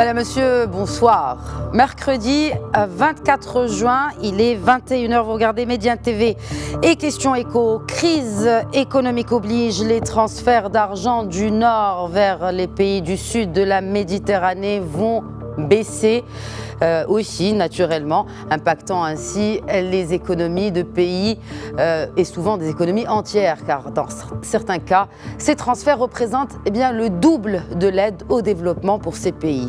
Madame, Monsieur, bonsoir. Mercredi 24 juin, il est 21h, vous regardez Média TV et Question Éco. Crise économique oblige, les transferts d'argent du Nord vers les pays du Sud de la Méditerranée vont baisser. Aussi naturellement, impactant ainsi les économies de pays et souvent des économies entières, car dans certains cas, ces transferts représentent le double de l'aide au développement pour ces pays.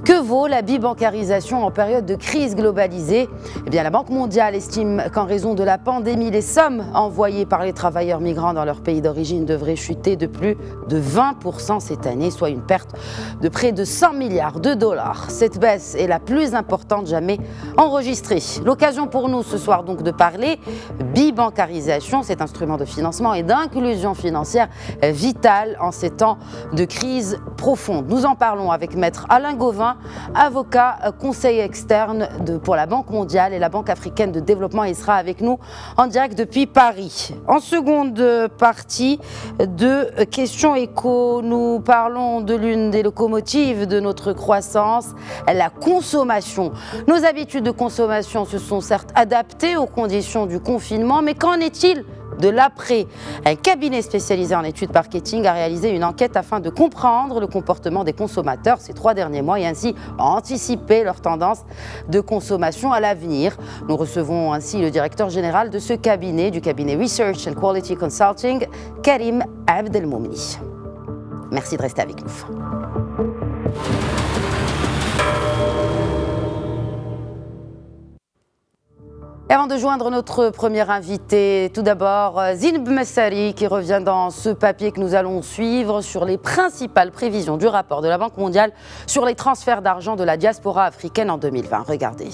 Que vaut la bibancarisation en période de crise globalisée ? La Banque mondiale estime qu'en raison de la pandémie, les sommes envoyées par les travailleurs migrants dans leur pays d'origine devraient chuter de plus de 20% cette année, soit une perte de près de 100 milliards de dollars. Cette baisse est la plus importante jamais enregistrée. L'occasion pour nous ce soir donc de parler bibancarisation, cet instrument de financement et d'inclusion financière vital en ces temps de crise profonde. Nous en parlons avec Maître Alain Gauvin, avocat conseil externe pour la Banque mondiale et la Banque africaine de développement. Il sera avec nous en direct depuis Paris. En seconde partie de Question Éco, nous parlons de l'une des locomotives de notre croissance, la consommation. Nos habitudes de consommation se sont certes adaptées aux conditions du confinement, mais qu'en est-il de l'après ? Un cabinet spécialisé en études marketing a réalisé une enquête afin de comprendre le comportement des consommateurs ces 3 derniers mois et ainsi anticiper leurs tendances de consommation à l'avenir. Nous recevons ainsi le directeur général de ce cabinet, du cabinet Research and Quality Consulting, Karim Abdelmoumni. Merci de rester avec nous. Et avant de joindre notre premier invité, tout d'abord Zineb Messari qui revient dans ce papier que nous allons suivre sur les principales prévisions du rapport de la Banque mondiale sur les transferts d'argent de la diaspora africaine en 2020. Regardez.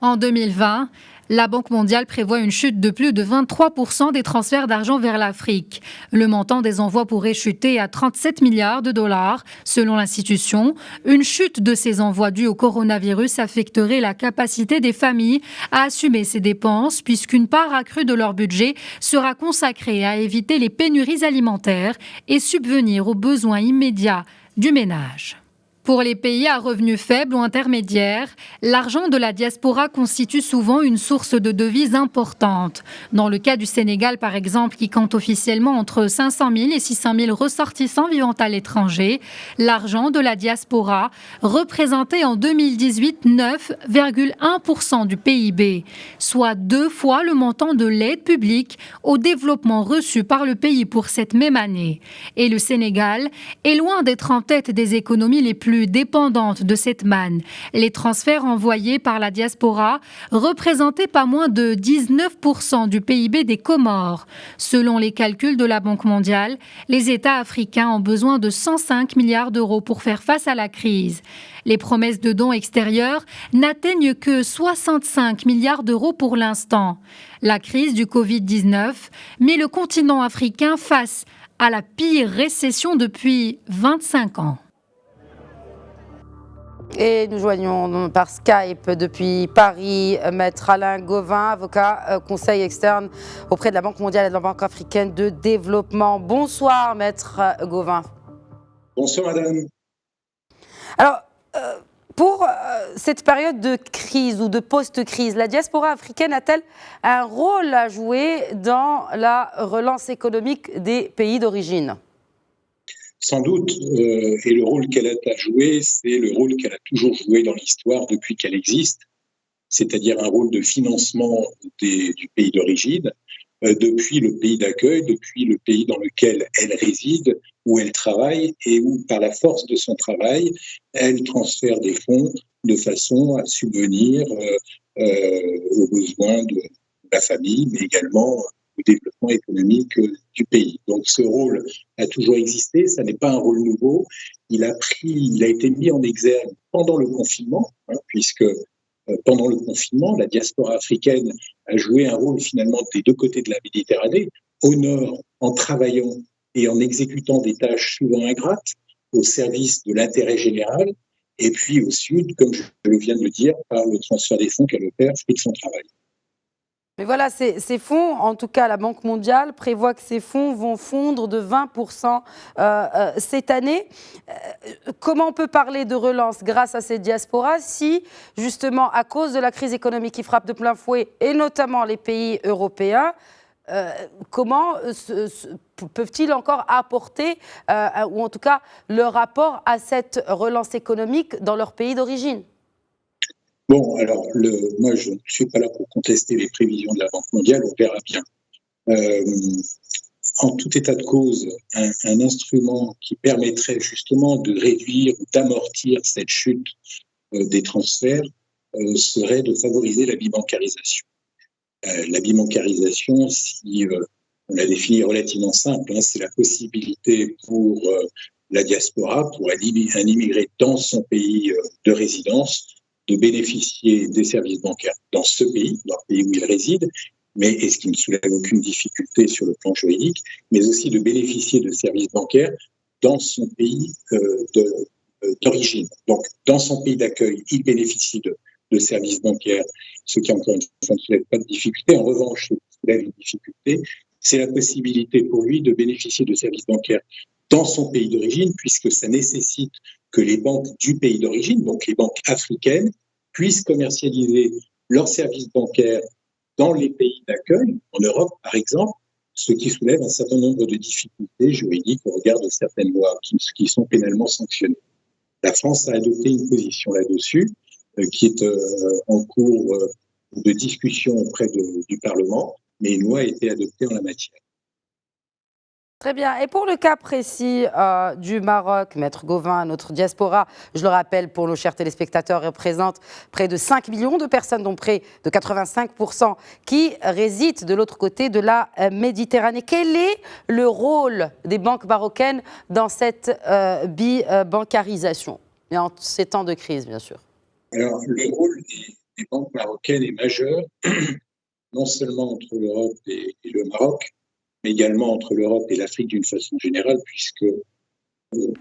En 2020, la Banque mondiale prévoit une chute de plus de 23% des transferts d'argent vers l'Afrique. Le montant des envois pourrait chuter à 37 milliards de dollars. Selon l'institution, une chute de ces envois dus au coronavirus affecterait la capacité des familles à assumer ces dépenses, puisqu'une part accrue de leur budget sera consacrée à éviter les pénuries alimentaires et subvenir aux besoins immédiats du ménage. Pour les pays à revenus faibles ou intermédiaires, l'argent de la diaspora constitue souvent une source de devises importante. Dans le cas du Sénégal, par exemple, qui compte officiellement entre 500 000 et 600 000 ressortissants vivant à l'étranger, l'argent de la diaspora représentait en 2018 9,1% du PIB, soit 2 fois le montant de l'aide publique au développement reçu par le pays pour cette même année. Et le Sénégal est loin d'être en tête des économies les plus dépendantes de cette manne. Les transferts envoyés par la diaspora représentaient pas moins de 19% du PIB des Comores. Selon les calculs de la Banque mondiale, les États africains ont besoin de 105 milliards d'euros pour faire face à la crise. Les promesses de dons extérieurs n'atteignent que 65 milliards d'euros pour l'instant. La crise du Covid-19 met le continent africain face à la pire récession depuis 25 ans. Et nous joignons par Skype depuis Paris Maître Alain Gauvin, avocat conseil externe auprès de la Banque mondiale et de la Banque africaine de développement. Bonsoir Maître Gauvin. Bonsoir Madame. Alors, pour cette période de crise ou de post-crise, la diaspora africaine a-t-elle un rôle à jouer dans la relance économique des pays d'origine ? Sans doute, et le rôle qu'elle a à jouer, c'est le rôle qu'elle a toujours joué dans l'histoire depuis qu'elle existe, c'est-à-dire un rôle de financement du pays d'origine, depuis le pays d'accueil, depuis le pays dans lequel elle réside, où elle travaille et où, par la force de son travail, elle transfère des fonds de façon à subvenir aux besoins de la famille, mais également au développement économique du pays. Donc ce rôle a toujours existé, ça n'est pas un rôle nouveau. Il a été mis en exergue pendant le confinement, puisque pendant le confinement, la diaspora africaine a joué un rôle finalement des 2 côtés de la Méditerranée, au nord en travaillant et en exécutant des tâches souvent ingrates au service de l'intérêt général, et puis au sud, comme je le viens de le dire, par le transfert des fonds qu'elle opère, fruit de son travail. Mais voilà, ces fonds, en tout cas la Banque mondiale prévoit que ces fonds vont fondre de 20% cette année. Comment on peut parler de relance grâce à ces diasporas si, justement, à cause de la crise économique qui frappe de plein fouet, et notamment les pays européens, comment peuvent-ils encore apporter, ou en tout cas leur rapport à cette relance économique dans leur pays d'origine? Bon, alors, moi, je ne suis pas là pour contester les prévisions de la Banque mondiale, on verra bien. En tout état de cause, un instrument qui permettrait justement de réduire ou d'amortir cette chute des transferts serait de favoriser la bibancarisation. La bibancarisation, si on la définit relativement simple, c'est la possibilité pour la diaspora, pour un immigré dans son pays de résidence, de bénéficier des services bancaires dans ce pays, dans le pays où il réside, et ce qui ne soulève aucune difficulté sur le plan juridique, mais aussi de bénéficier de services bancaires dans son pays d'origine. Donc, dans son pays d'accueil, il bénéficie de services bancaires, ce qui, encore une fois, ne soulève pas de difficulté. En revanche, ce qui soulève une difficulté, c'est la possibilité pour lui de bénéficier de services bancaires dans son pays d'origine, puisque ça nécessite que les banques du pays d'origine, donc les banques africaines, puissent commercialiser leurs services bancaires dans les pays d'accueil, en Europe par exemple, ce qui soulève un certain nombre de difficultés juridiques au regard de certaines lois qui sont pénalement sanctionnées. La France a adopté une position là-dessus qui est en cours de discussion auprès du Parlement, mais une loi a été adoptée en la matière. Très bien. Et pour le cas précis du Maroc, Maître Gauvin, notre diaspora, je le rappelle pour nos chers téléspectateurs, représente près de 5 millions de personnes, dont près de 85% qui résident de l'autre côté de la Méditerranée. Quel est le rôle des banques marocaines dans cette bibancarisation, et en ces temps de crise, bien sûr? Alors, le rôle des banques marocaines est majeur, non seulement entre l'Europe et le Maroc, mais également entre l'Europe et l'Afrique d'une façon générale, puisque on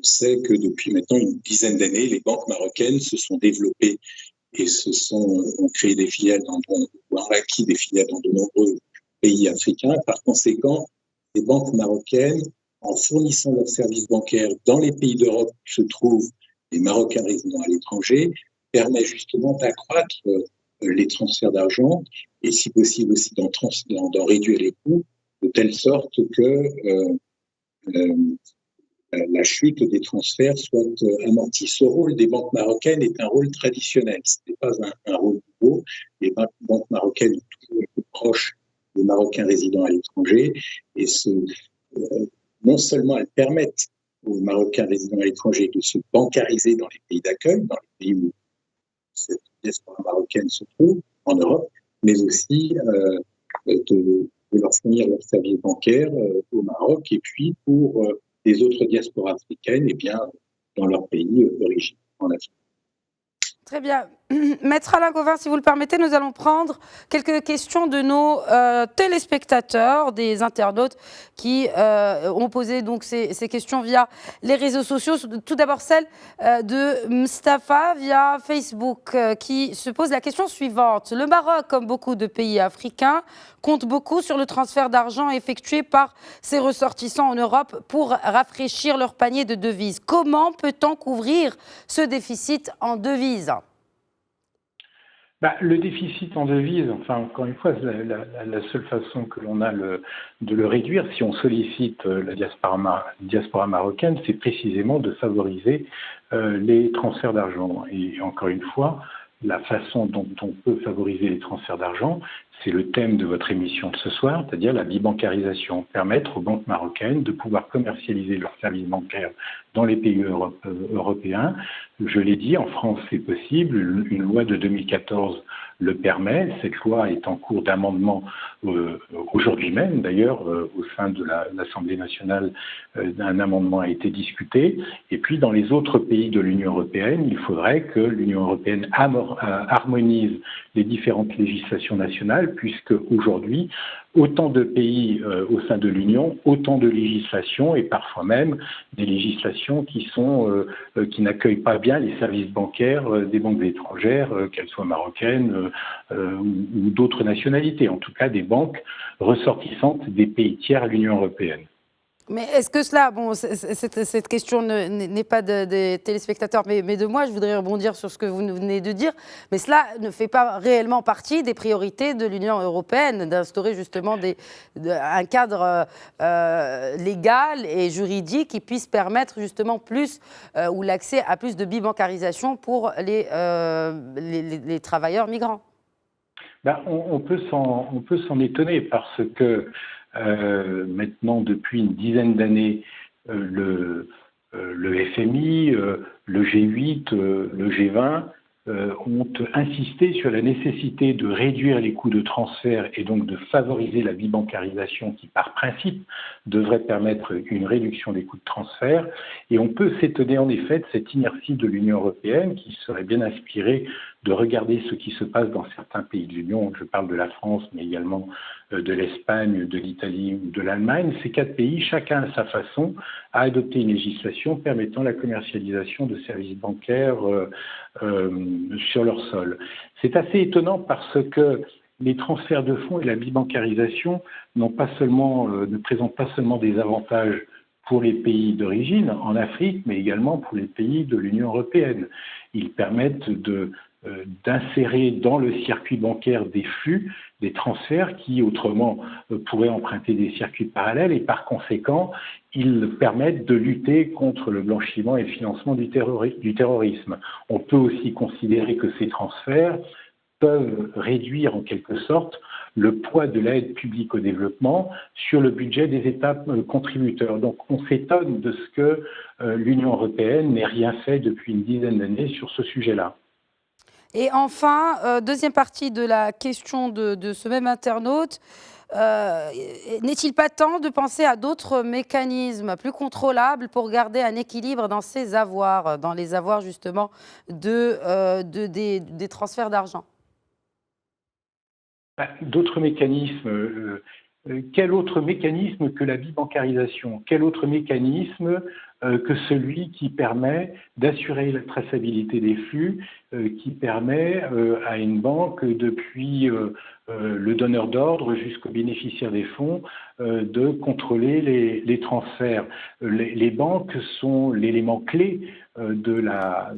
sait que depuis maintenant une dizaine d'années, les banques marocaines se sont développées et ont créé des filiales ou ont acquis des filiales dans de nombreux pays africains. Par conséquent, les banques marocaines, en fournissant leurs services bancaires dans les pays d'Europe où se trouvent les Marocains résidant à l'étranger, permettent justement d'accroître les transferts d'argent et si possible aussi d'en réduire les coûts, de telle sorte que la chute des transferts soit amortie. Ce rôle des banques marocaines est un rôle traditionnel, ce n'est pas un rôle nouveau. Les banques marocaines sont toujours plus proches des Marocains résidant à l'étranger et non seulement elles permettent aux Marocains résidant à l'étranger de se bancariser dans les pays d'accueil, dans les pays où cette diaspora marocaine se trouve, en Europe, mais aussi de leur fournir leurs services bancaires au Maroc et puis pour les autres diasporas africaines, dans leur pays d'origine, en Afrique. Très bien. Maître Alain Gauvin, si vous le permettez, nous allons prendre quelques questions de nos téléspectateurs, des internautes qui ont posé donc ces questions via les réseaux sociaux. Tout d'abord celle de Mustafa via Facebook qui se pose la question suivante. Le Maroc, comme beaucoup de pays africains, compte beaucoup sur le transfert d'argent effectué par ses ressortissants en Europe pour rafraîchir leur panier de devises. Comment peut-on couvrir ce déficit en devises ? Le déficit en devises, encore une fois, la seule façon que l'on a de le réduire, si on sollicite la diaspora marocaine, c'est précisément de favoriser les transferts d'argent. Et encore une fois, la façon dont on peut favoriser les transferts d'argent, c'est le thème de votre émission de ce soir, c'est-à-dire la bibancarisation, permettre aux banques marocaines de pouvoir commercialiser leurs services bancaires dans les pays européens. Je l'ai dit, en France, c'est possible. Une loi de 2014 le permet. Cette loi est en cours d'amendement aujourd'hui même. D'ailleurs, au sein de l'Assemblée nationale, un amendement a été discuté. Et puis, dans les autres pays de l'Union européenne, il faudrait que l'Union européenne harmonise les différentes législations nationales, puisque aujourd'hui, autant de pays au sein de l'Union, autant de législations et parfois même des législations qui n'accueillent pas bien les services bancaires des banques étrangères, qu'elles soient marocaines, ou d'autres nationalités, en tout cas des banques ressortissantes des pays tiers à l'Union européenne. Mais est-ce que cela, cette question n'est pas des téléspectateurs, mais de moi, je voudrais rebondir sur ce que vous venez de dire, mais cela ne fait pas réellement partie des priorités de l'Union européenne, d'instaurer justement un cadre légal et juridique qui puisse permettre justement ou l'accès à plus de bibancarisation pour les travailleurs migrants. On peut s'en étonner parce que maintenant, depuis une dizaine d'années, le FMI, le G8, le G20 ont insisté sur la nécessité de réduire les coûts de transfert et donc de favoriser la bibancarisation qui, par principe, devrait permettre une réduction des coûts de transfert. Et on peut s'étonner en effet de cette inertie de l'Union européenne qui serait bien inspirée de regarder ce qui se passe dans certains pays de l'Union. Je parle de la France, mais également de l'Espagne, de l'Italie ou de l'Allemagne. Ces 4 pays, chacun à sa façon, a adopté une législation permettant la commercialisation de services bancaires sur leur sol. C'est assez étonnant parce que les transferts de fonds et la bibancarisation ne présentent pas seulement des avantages pour les pays d'origine en Afrique, mais également pour les pays de l'Union européenne. Ils permettent d'insérer dans le circuit bancaire des flux, des transferts qui autrement pourraient emprunter des circuits parallèles et par conséquent, ils permettent de lutter contre le blanchiment et le financement du terrorisme. On peut aussi considérer que ces transferts peuvent réduire en quelque sorte le poids de l'aide publique au développement sur le budget des États contributeurs. Donc on s'étonne de ce que l'Union européenne n'ait rien fait depuis une dizaine d'années sur ce sujet-là. Et enfin, deuxième partie de la question de ce même internaute, n'est-il pas temps de penser à d'autres mécanismes plus contrôlables pour garder un équilibre dans ces avoirs, dans les avoirs justement des transferts d'argent? D'autres mécanismes. Quel autre mécanisme que la bibancarisation? Quel autre mécanisme que celui qui permet d'assurer la traçabilité des flux, qui permet à une banque, depuis le donneur d'ordre jusqu'au bénéficiaire des fonds, de contrôler les transferts. Les banques sont l'élément clé de la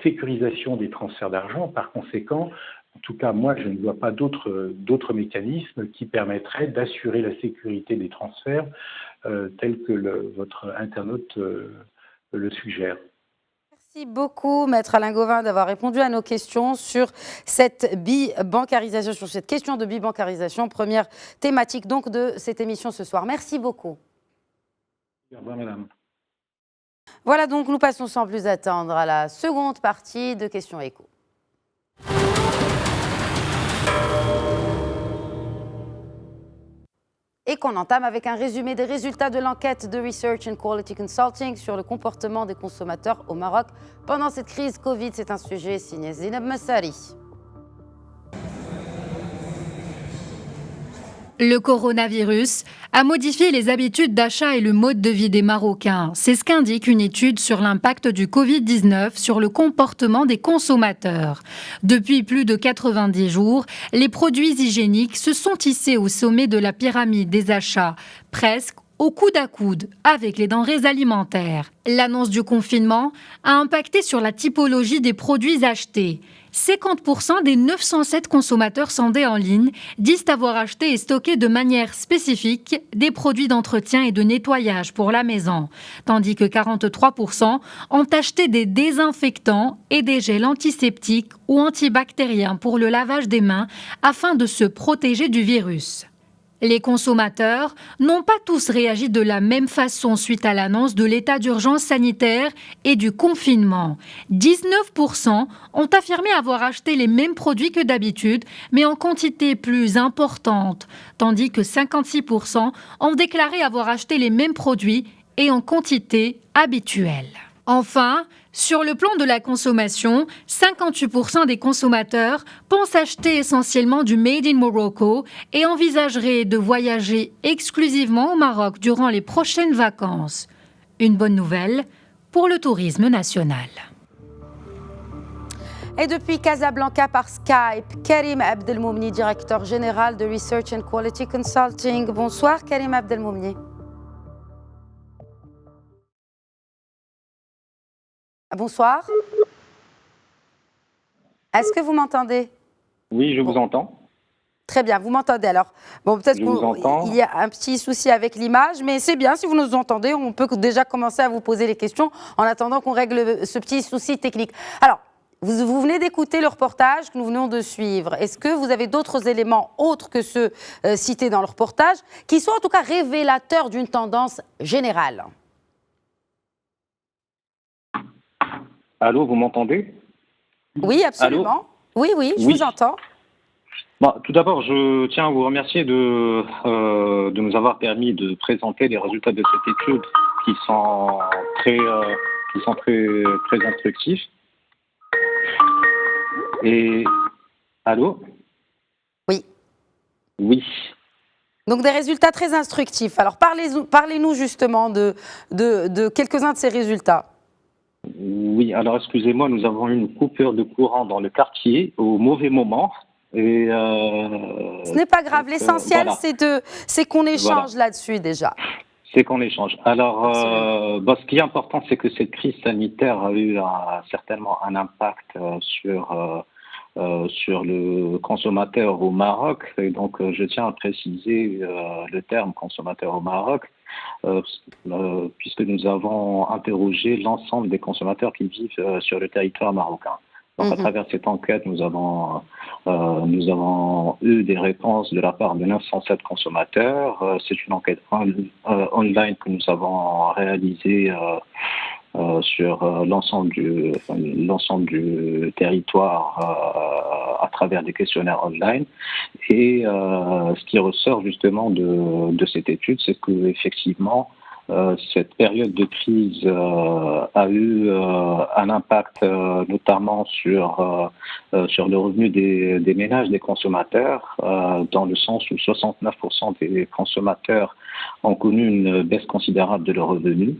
sécurisation des transferts d'argent. Par conséquent, en tout cas, moi, je ne vois pas d'autres mécanismes qui permettraient d'assurer la sécurité des transferts tels que votre internaute le suggère. Merci beaucoup, Maître Alain Gauvin, d'avoir répondu à nos questions sur cette bibancarisation, sur cette question de bibancarisation, première thématique donc de cette émission ce soir. Merci beaucoup. Au revoir, madame. Voilà, donc nous passons sans plus attendre à la seconde partie de Questions Écho. Et qu'on entame avec un résumé des résultats de l'enquête de Research and Quality Consulting sur le comportement des consommateurs au Maroc pendant cette crise Covid. C'est un sujet signé Zineb Messari. Le coronavirus a modifié les habitudes d'achat et le mode de vie des Marocains. C'est ce qu'indique une étude sur l'impact du Covid-19 sur le comportement des consommateurs. Depuis plus de 90 jours, les produits hygiéniques se sont hissés au sommet de la pyramide des achats, presque au coude à coude avec les denrées alimentaires. L'annonce du confinement a impacté sur la typologie des produits achetés. 50% des 907 consommateurs sondés en ligne disent avoir acheté et stocké de manière spécifique des produits d'entretien et de nettoyage pour la maison, tandis que 43% ont acheté des désinfectants et des gels antiseptiques ou antibactériens pour le lavage des mains afin de se protéger du virus. Les consommateurs n'ont pas tous réagi de la même façon suite à l'annonce de l'état d'urgence sanitaire et du confinement. 19% ont affirmé avoir acheté les mêmes produits que d'habitude, mais en quantité plus importante, tandis que 56% ont déclaré avoir acheté les mêmes produits et en quantité habituelle. Enfin, sur le plan de la consommation, 58% des consommateurs pensent acheter essentiellement du Made in Morocco et envisageraient de voyager exclusivement au Maroc durant les prochaines vacances. Une bonne nouvelle pour le tourisme national. Et depuis Casablanca par Skype, Karim Abdelmoumni, directeur général de Research and Quality Consulting. Bonsoir Karim Abdelmoumni. Bonsoir. Est-ce que vous m'entendez? Oui, je vous entends. Très bien, vous m'entendez alors. Bon, peut-être qu'il y a un petit souci avec l'image, mais c'est bien, si vous nous entendez, on peut déjà commencer à vous poser les questions en attendant qu'on règle ce petit souci technique. Alors, vous venez d'écouter le reportage que nous venons de suivre. Est-ce que vous avez d'autres éléments autres que ceux cités dans le reportage qui sont en tout cas révélateurs d'une tendance générale? Allô, vous m'entendez? Oui, absolument. Oui, je vous entends. Bon, tout d'abord, je tiens à vous remercier de nous avoir permis de présenter les résultats de cette étude qui sont très instructifs. Et allô? Oui. Oui. Donc des résultats très instructifs. Alors parlez-nous justement de quelques-uns de ces résultats. Oui, alors excusez-moi, nous avons eu une coupure de courant dans le quartier au mauvais moment. Et ce n'est pas grave, l'essentiel c'est qu'on échange là-dessus déjà. C'est qu'on échange. Alors, ce qui est important, c'est que cette crise sanitaire a eu certainement un impact sur le consommateur au Maroc. Et donc, je tiens à préciser le terme consommateur au Maroc, puisque nous avons interrogé l'ensemble des consommateurs qui vivent sur le territoire marocain. Donc, à travers cette enquête, nous avons eu des réponses de la part de 907 consommateurs. C'est une enquête online que nous avons réalisée sur l'ensemble du territoire à travers des questionnaires online. Et ce qui ressort justement de cette étude, c'est qu'effectivement, cette période de crise a eu un impact notamment sur le revenu des ménages, des consommateurs, dans le sens où 69% des consommateurs ont connu une baisse considérable de leurs revenus.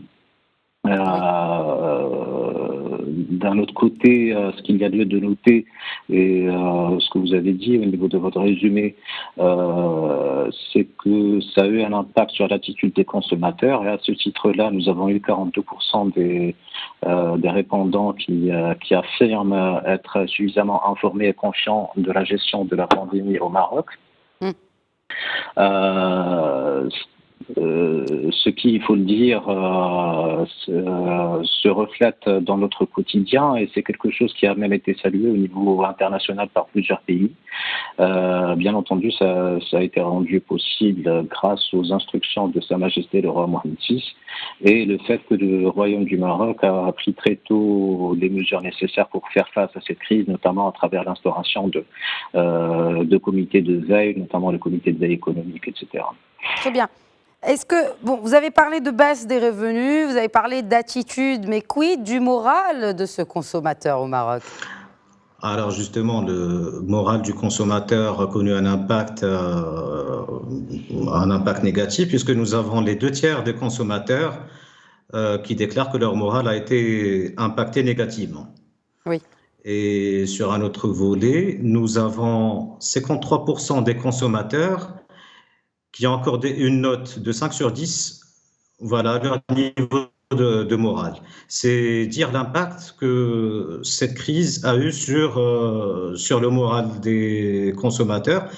D'un autre côté, ce qu'il y a lieu de noter, et ce que vous avez dit au niveau de votre résumé, c'est que ça a eu un impact sur l'attitude des consommateurs. Et à ce titre-là, nous avons eu 42% des répondants qui affirment être suffisamment informés et confiants de la gestion de la pandémie au Maroc. Ce qui, il faut le dire, se reflète dans notre quotidien, et c'est quelque chose qui a même été salué au niveau international par plusieurs pays. Bien entendu, ça a été rendu possible grâce aux instructions de Sa Majesté le roi Mohammed VI et le fait que le Royaume du Maroc a pris très tôt les mesures nécessaires pour faire face à cette crise, notamment à travers l'instauration de comités de veille, notamment le comité de veille économique, etc. Très bien. Est-ce que, vous avez parlé de baisse des revenus, vous avez parlé d'attitude, mais quid du moral de ce consommateur au Maroc? Alors justement, le moral du consommateur a connu un impact négatif, puisque nous avons les 2/3 des consommateurs qui déclarent que leur moral a été impacté négativement. Oui. Et sur un autre volet, nous avons 53% des consommateurs qui ont accordé une note de 5 sur 10, voilà, leur niveau de morale. C'est dire l'impact que cette crise a eu sur le moral des consommateurs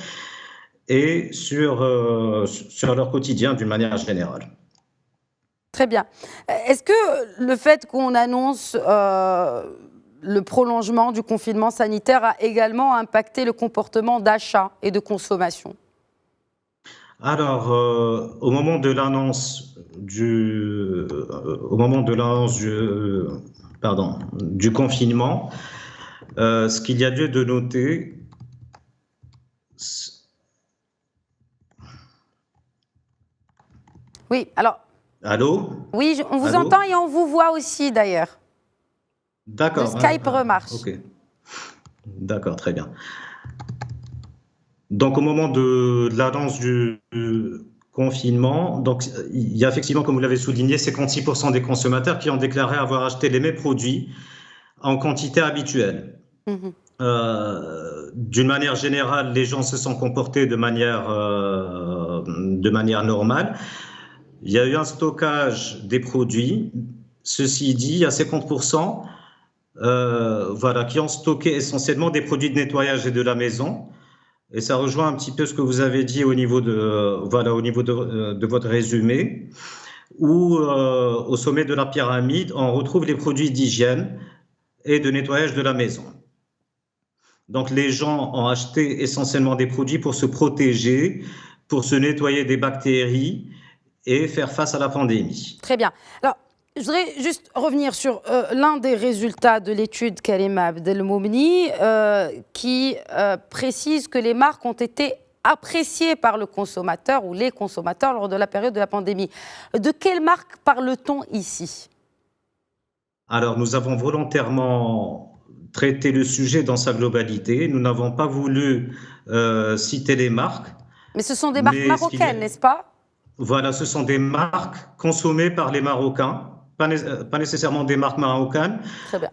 et sur leur quotidien d'une manière générale. Très bien. Est-ce que le fait qu'on annonce le prolongement du confinement sanitaire a également impacté le comportement d'achat et de consommation? Alors, au moment de l'annonce du confinement, ce qu'il y a lieu de noter, oui, alors. Allô? Oui, on vous entend et on vous voit aussi d'ailleurs. D'accord. Le Skype remarche. Ok. D'accord, très bien. Donc, au moment de l'annonce du confinement, donc, il y a effectivement, comme vous l'avez souligné, 56% des consommateurs qui ont déclaré avoir acheté les mêmes produits en quantité habituelle. D'une manière générale, les gens se sont comportés de manière normale. Il y a eu un stockage des produits. Ceci dit, il y a 50% qui ont stocké essentiellement des produits de nettoyage et de la maison. Et ça rejoint un petit peu ce que vous avez dit au niveau de votre résumé, où au sommet de la pyramide, on retrouve les produits d'hygiène et de nettoyage de la maison. Donc les gens ont acheté essentiellement des produits pour se protéger, pour se nettoyer des bactéries et faire face à la pandémie. Très bien. Alors, je voudrais juste revenir sur l'un des résultats de l'étude Karim Abdelmoumni qui précise que les marques ont été appréciées par le consommateur ou les consommateurs lors de la période de la pandémie. De quelle marque parle-t-on ici? Alors, nous avons volontairement traité le sujet dans sa globalité. Nous n'avons pas voulu citer les marques. Mais ce sont des marques marocaines, n'est-ce pas? Voilà, ce sont des marques consommées par les Marocains, pas nécessairement des marques marocaines,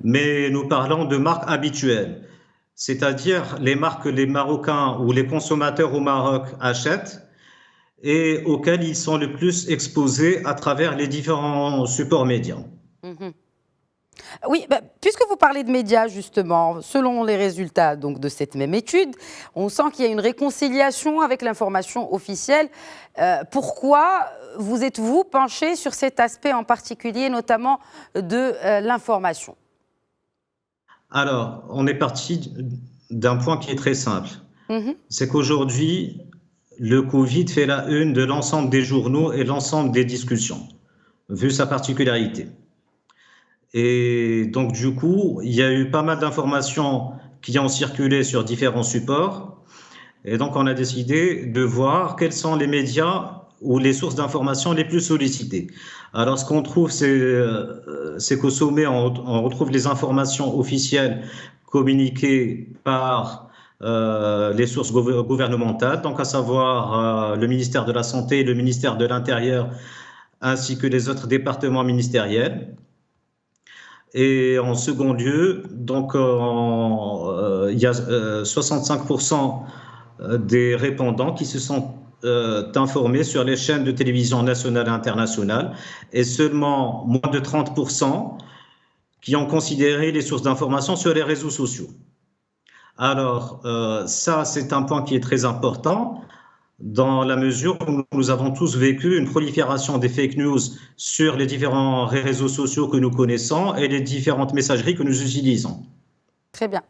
mais nous parlons de marques habituelles, c'est-à-dire les marques que les Marocains ou les consommateurs au Maroc achètent et auxquelles ils sont le plus exposés à travers les différents supports médias. Oui, puisque vous parlez de médias, justement, selon les résultats donc, de cette même étude, on sent qu'il y a une réconciliation avec l'information officielle. Pourquoi vous êtes-vous penché sur cet aspect en particulier, notamment de l'information? Alors, on est parti d'un point qui est très simple. C'est qu'aujourd'hui, le Covid fait la une de l'ensemble des journaux et l'ensemble des discussions, vu sa particularité. Et donc, du coup, il y a eu pas mal d'informations qui ont circulé sur différents supports. Et donc, on a décidé de voir quels sont les médias ou les sources d'informations les plus sollicitées. Alors, ce qu'on trouve, c'est qu'au sommet, on retrouve les informations officielles communiquées par les sources gouvernementales, donc à savoir le ministère de la Santé, le ministère de l'Intérieur, ainsi que les autres départements ministériels. Et en second lieu, donc, il y a 65% des répondants qui se sont informés sur les chaînes de télévision nationales et internationales et seulement moins de 30% qui ont considéré les sources d'information sur les réseaux sociaux. Alors, ça, c'est un point qui est très important dans la mesure où nous avons tous vécu une prolifération des fake news sur les différents réseaux sociaux que nous connaissons et les différentes messageries que nous utilisons. Très bien.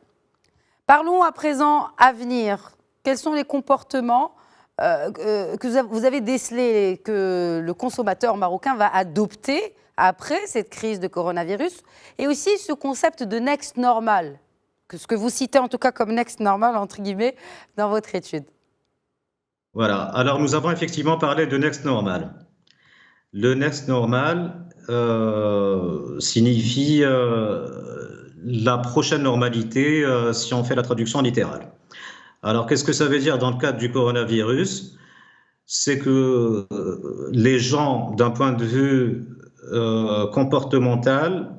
Parlons à présent avenir. Quels sont les comportements que vous avez décelés que le consommateur marocain va adopter après cette crise de coronavirus et aussi ce concept de next normal, ce que vous citez en tout cas comme next normal, entre guillemets, dans votre étude? Voilà, alors nous avons effectivement parlé de Next Normal. Le Next Normal signifie la prochaine normalité si on fait la traduction littérale. Alors qu'est-ce que ça veut dire dans le cadre du coronavirus? C'est que les gens, d'un point de vue comportemental,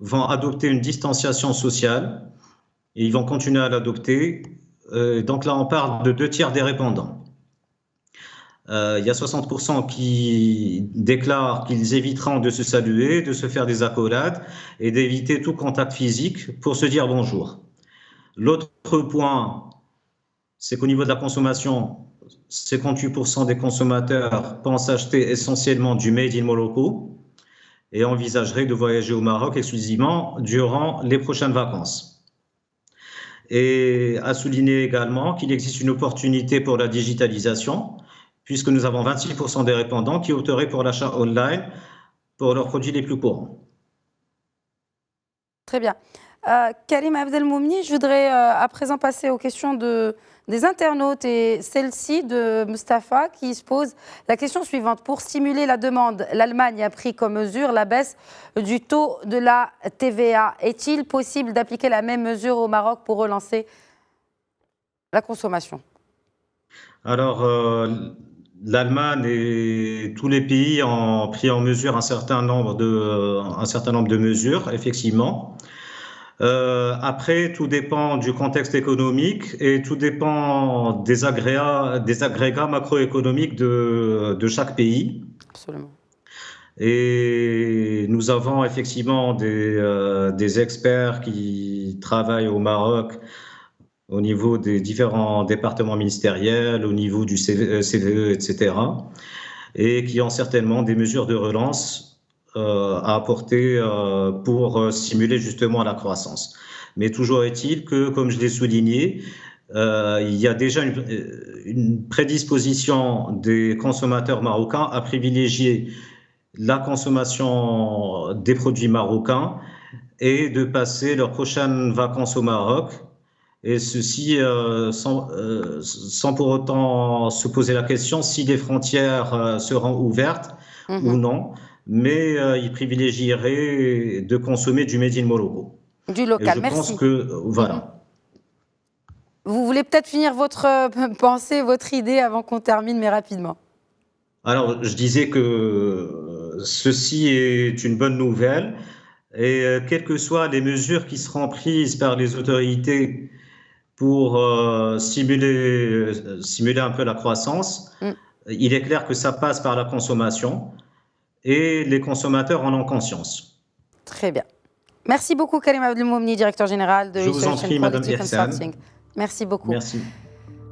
vont adopter une distanciation sociale et ils vont continuer à l'adopter. Donc là, on parle de 2/3 des répondants. Il y a 60% qui déclarent qu'ils éviteront de se saluer, de se faire des accolades et d'éviter tout contact physique pour se dire bonjour. L'autre point, c'est qu'au niveau de la consommation, 58% des consommateurs pensent acheter essentiellement du Made in Morocco et envisageraient de voyager au Maroc exclusivement durant les prochaines vacances. Et à souligner également qu'il existe une opportunité pour la digitalisation, puisque nous avons 26% des répondants qui opteraient pour l'achat online pour leurs produits les plus courants. Très bien. Karim Abdelmoumni, je voudrais à présent passer aux questions des internautes et celle-ci de Mustapha qui se pose la question suivante. Pour stimuler la demande, l'Allemagne a pris comme mesure la baisse du taux de la TVA. Est-il possible d'appliquer la même mesure au Maroc pour relancer la consommation? Alors, l'Allemagne et tous les pays ont pris en mesure un certain nombre de mesures, effectivement. Après, tout dépend du contexte économique et tout dépend des agrégats macroéconomiques de chaque pays. Absolument. Et nous avons effectivement des experts qui travaillent au Maroc au niveau des différents départements ministériels, au niveau du CVE, etc. Et qui ont certainement des mesures de relance à apporter pour stimuler justement la croissance. Mais toujours est-il que, comme je l'ai souligné, il y a déjà une prédisposition des consommateurs marocains à privilégier la consommation des produits marocains et de passer leurs prochaines vacances au Maroc. Et ceci sans pour autant se poser la question si les frontières seront ouvertes ou non, mais ils privilégieraient de consommer du Made in Morocco. Du local, et je merci. pense que, voilà. Vous voulez peut-être finir votre pensée, votre idée avant qu'on termine, mais rapidement. Alors, je disais que ceci est une bonne nouvelle et quelles que soient les mesures qui seront prises par les autorités pour stimuler un peu la croissance, il est clair que ça passe par la consommation et les consommateurs en ont conscience. Très bien. Merci beaucoup Karim Abdelmoumni, directeur général de Research and Quality Consulting. Merci beaucoup. Merci.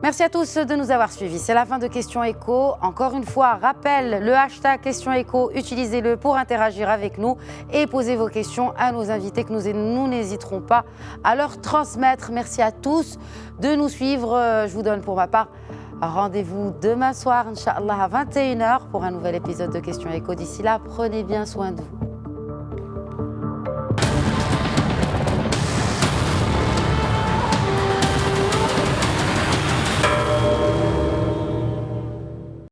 Merci à tous de nous avoir suivis. C'est la fin de Questions Éco. Encore une fois, rappel, le hashtag Questions Éco, utilisez-le pour interagir avec nous et poser vos questions à nos invités que nous n'hésiterons pas à leur transmettre. Merci à tous de nous suivre. Je vous donne pour ma part rendez-vous demain soir, Inch'Allah, à 21h pour un nouvel épisode de Questions Éco. D'ici là, prenez bien soin de vous.